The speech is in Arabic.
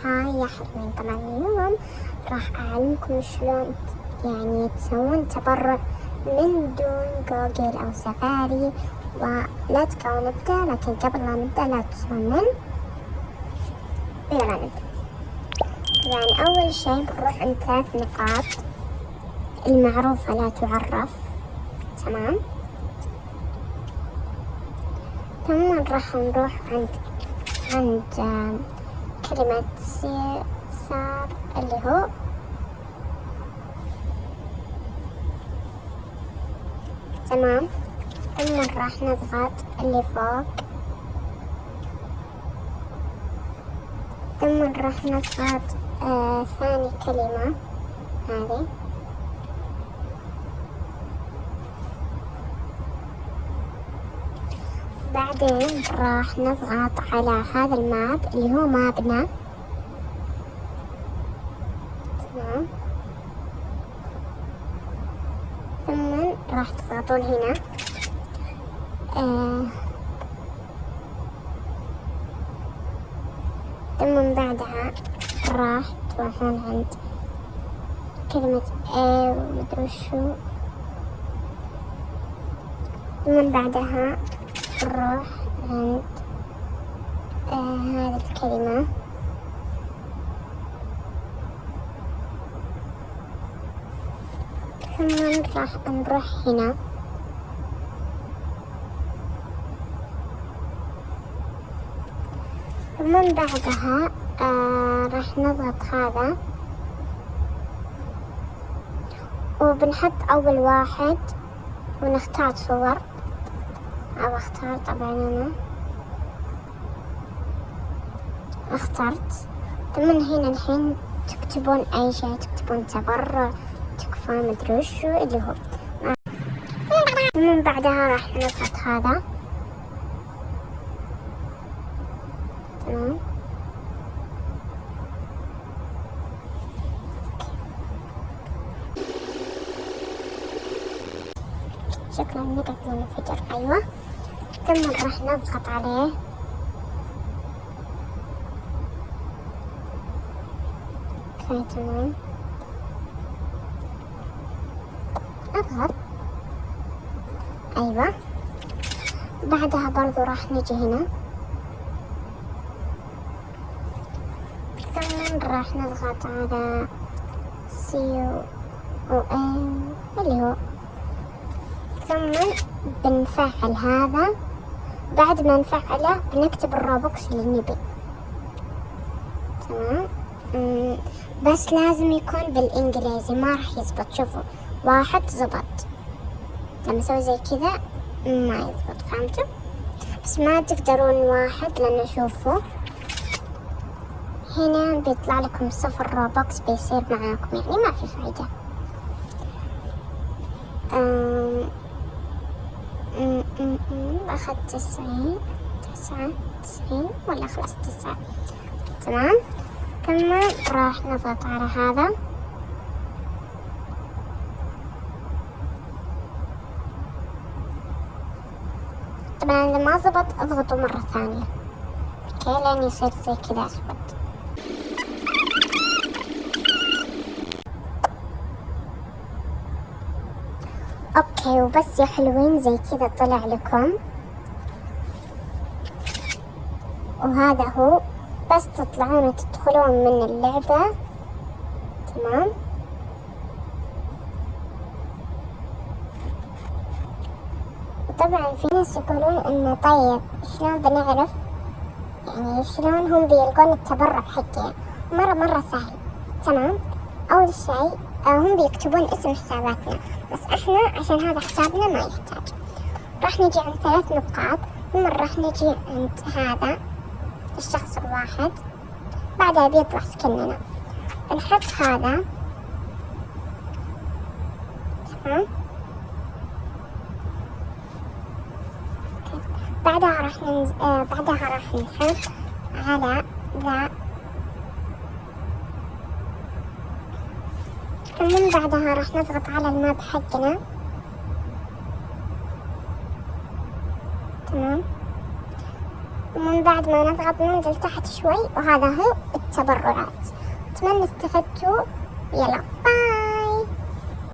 هاي يا حلوين، طبعا اليوم راح أعلمكم شلون يعني تسوون تبرع من دون جوجل أو سفاري. ولا تكون نبدأ، لكن قبل ما نبدأ لا تنسون يلا نبدأ. يعني أول شي بنروح عند 3 نقاط المعروفة لا تعرف، تمام. ثم راح نروح عند كلمة صار اللي هو تمام. ثم راح نضغط اللي فوق، ثم راح نضغط ثاني كلمة هذه، بعدين راح نضغط على هذا الماب اللي هو مابنا، تمام. ثم راح تضغطون هنا ثم بعدها راح تروحون عند كلمة ومدري شو، ثم بعدها نروح عند هذه الكلمة، ثم راح نروح هنا ثم بعدها راح نضغط هذا وبنحط أول واحد ونختار صور، أو اختار طبعا أنا اخترت. ثم هنا الحين تكتبون أي شيء، تكتبون تبرع، تكفى مدري وشو اللي هو. ثم بعدها راح نضغط هذا، تمام. شكرا نقعد الفجر، أيوة. ثم راح نضغط عليه، تمام. اضغط، أيوة. بعدها برضو راح نجي هنا، ثم راح نضغط على COM اللي هو، ثم بنفعل هذا. بعد ما نفعله بنكتب الروبوكس اللي نبي، تمام. بس لازم يكون بالإنجليزي، ما راح يزبط. شوفوا 1 زبط، لما اسوي زي كذا ما يزبط، فهمتوا؟ بس ما تقدرون 1 لأنه شوفوا هنا بيطلع لكم 0 روبوكس بيصير معاكم، يعني ما في فايدة. أخذت 99 ولا خلاص 9، تمام. ثم راح نضغط على هذا، طبعا إذا ما زبط اضغطوا مرة ثانية، اوكي، لين يصير زي كذا أسود. اوكي، وبس يا حلوين، زي كذا طلع لكم، وهذا هو. بس تطلعون تدخلون من اللعبة، تمام. وطبعا في ناس يقولون انه طيب شلون بنعرف، يعني شلون هم بيلقون التبرع حقي؟ مرة سهل، تمام. اول شيء هم بيكتبون اسم حساباتنا، بس احنا عشان هذا حسابنا ما يحتاج. راح نجي عند 3 نقاط، ثم راح نجي عند هذا الشخص الواحد، بعدها بيطلع سكننا، بنحط هذا، تمام. بعدها راح بعدها راح نحط على ذا، ومن بعدها راح نضغط على الماب حقنا، تمام. ومن بعد ما نضغط ننزل تحت شوي، وهذا هو التبرعات. أتمنى استفدتوا. يلا.